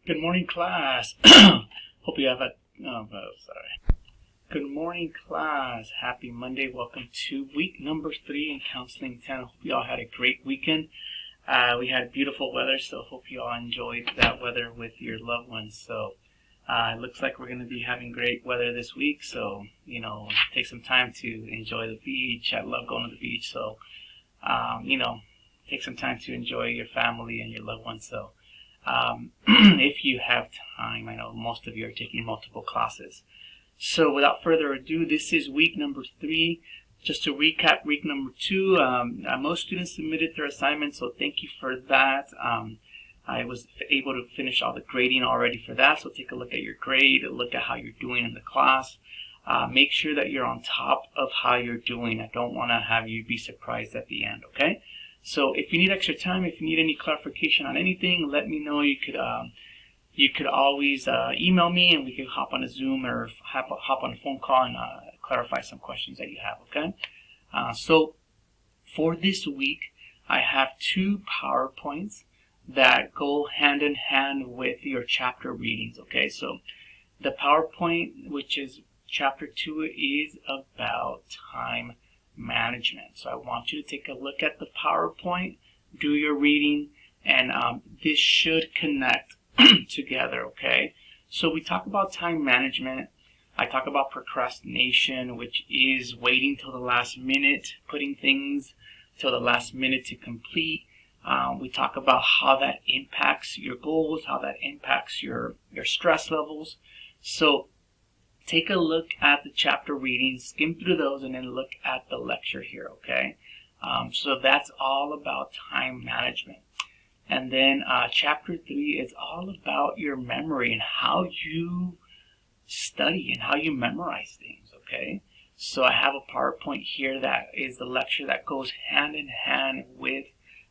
Good morning, class. Hope you have a. Sorry. Good morning, class. Happy Monday. Welcome to week number 3 in Counseling 10. I hope you all had a great weekend. We had beautiful weather, so hope you all enjoyed that weather with your loved ones. So it looks like we're going to be having great weather this week. So, take some time to enjoy the beach. I love going to the beach. So, take some time to enjoy your family and your loved ones. So, if you have time, I know most of you are taking multiple classes. So without further ado, this is week number 3. Just to recap, week number 2, most students submitted their assignments, so thank you for that. I was able to finish all the grading already for that, so take a look at your grade, look at how you're doing in the class. Make sure that you're on top of how you're doing. I don't want to have you be surprised at the end, okay? So if you need extra time, if you need any clarification on anything, let me know. You could always email me, and we can hop on a Zoom or hop on a phone call and clarify some questions that you have, okay? So for this week, I have 2 PowerPoints that go hand in hand with your chapter readings, okay? So the PowerPoint, which is chapter 2, is about time management. So I want you to take a look at the PowerPoint, do your reading, and this should connect together, okay? So we talk about time management. I talk about procrastination, which is waiting till the last minute, putting things till the last minute to complete. We talk about how that impacts your goals, how that impacts your stress levels. So take a look at the chapter readings, skim through those, and then look at the lecture here, okay? So that's all about time management. And then chapter 3 is all about your memory and how you study and how you memorize things, okay? So I have a PowerPoint here that is the lecture that goes hand in hand with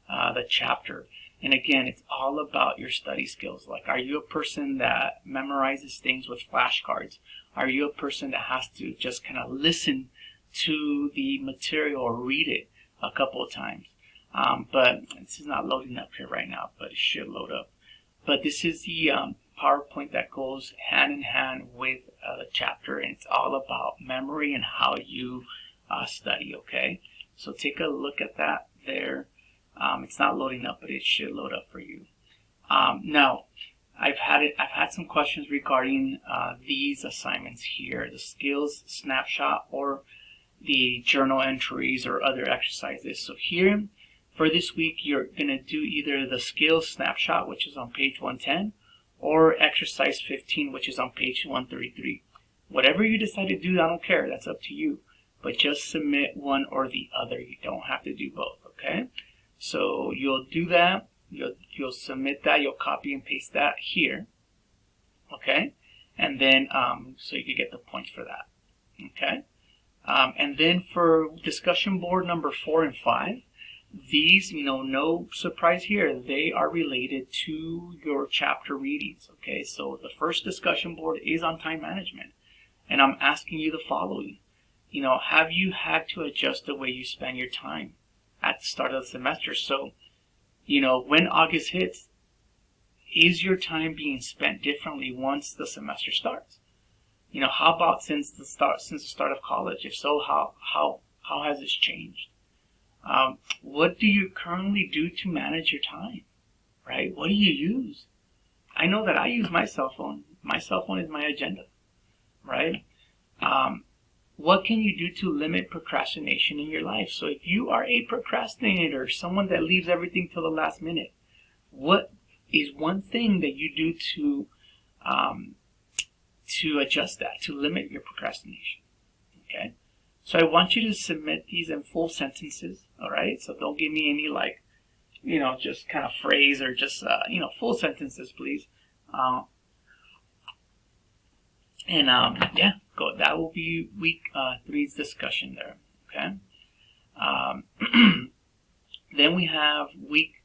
the chapter. And again, it's all about your study skills. Like, are you a person that memorizes things with flashcards? Are you a person that has to just kind of listen to the material or read it a couple of times? But this is not loading up here right now, but it should load up. But this is the PowerPoint that goes hand in hand with the chapter, and it's all about memory and how you study, okay? So take a look at that there. It's not loading up, but it should load up for you. Now, I've had some questions regarding these assignments here, the skills snapshot or the journal entries or other exercises. So here, for this week, you're going to do either the skills snapshot, which is on page 110, or exercise 15, which is on page 133. Whatever you decide to do, I don't care. That's up to you. But just submit one or the other. You don't have to do both, okay? So you'll do that. You'll submit that. You'll copy and paste that here, okay? And then so you can get the points for that, okay? And then for discussion board number 4 and 5, these, no surprise here, they are related to your chapter readings, okay? So the first discussion board is on time management, and I'm asking you the following. Have you had to adjust the way you spend your time at the start of the semester? So, when August hits, is your time being spent differently once the semester starts? How about since the start of college? If so, how has this changed? What do you currently do to manage your time, right? What do you use? I know that I use my cell phone. My cell phone is my agenda, right? What can you do to limit procrastination in your life? So if you are a procrastinator, someone that leaves everything till the last minute, what is one thing that you do to adjust that, to limit your procrastination, okay? So I want you to submit these in full sentences, all right? So don't give me any just kind of phrase or just, full sentences, please. Go. That will be week 3's discussion there, okay? Then we have week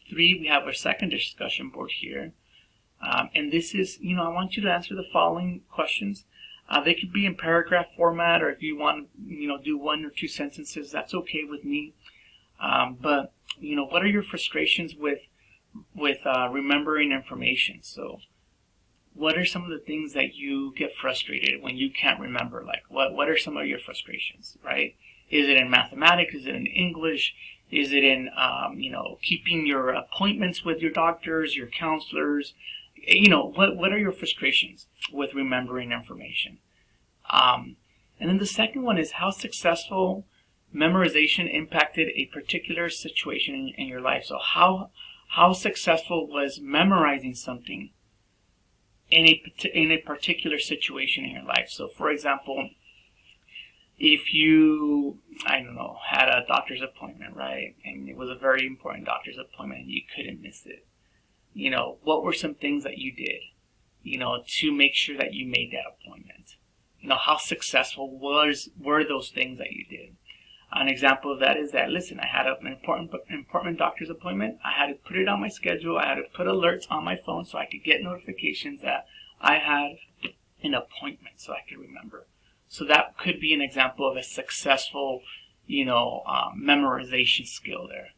3, we have our second discussion board here. And this is, I want you to answer the following questions. They could be in paragraph format, or if you want to, do 1 or 2 sentences, that's okay with me. But, what are your frustrations with remembering information. So what are some of the things that you get frustrated when you can't remember? Like, what are some of your frustrations, right? Is it in mathematics? Is it in English? Is it in, keeping your appointments with your doctors, your counselors? What are your frustrations with remembering information? And then the second one is how successful memorization impacted a particular situation in your life. So how successful was memorizing something in a particular situation in your life? So, for example, if you, had a doctor's appointment, right, and it was a very important doctor's appointment and you couldn't miss it, what were some things that you did, to make sure that you made that appointment? How successful were those things that you did? An example of that is that, listen, I had an important doctor's appointment. I had to put it on my schedule. I had to put alerts on my phone so I could get notifications that I had an appointment so I could remember. So that could be an example of a successful, memorization skill there.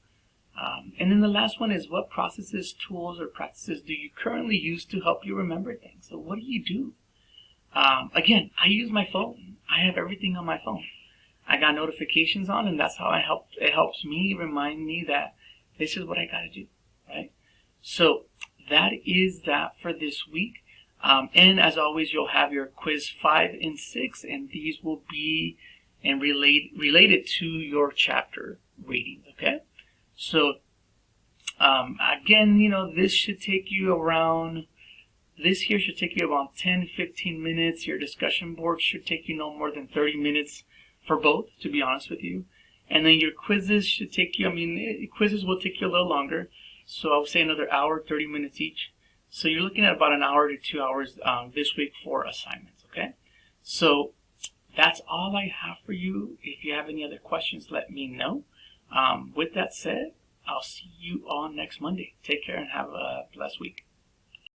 And then the last one is, what processes, tools, or practices do you currently use to help you remember things? So what do you do? Again, I use my phone. I have everything on my phone. I got notifications on, and that's how it helps me remind me that this is what I got to do, right? So that is that for this week. And as always, you'll have your quiz 5 and 6, and these will be related to your chapter readings, okay? So, again, this should take you around, this here should take you around 10-15 minutes. Your discussion board should take you no more than 30 minutes for both, to be honest with you. And then your quizzes should take you, quizzes will take you a little longer. So I would say another hour, 30 minutes each. So you're looking at about an hour to 2 hours this week for assignments, okay? So that's all I have for you. If you have any other questions, let me know. With that said, I'll see you all next Monday. Take care and have a blessed week.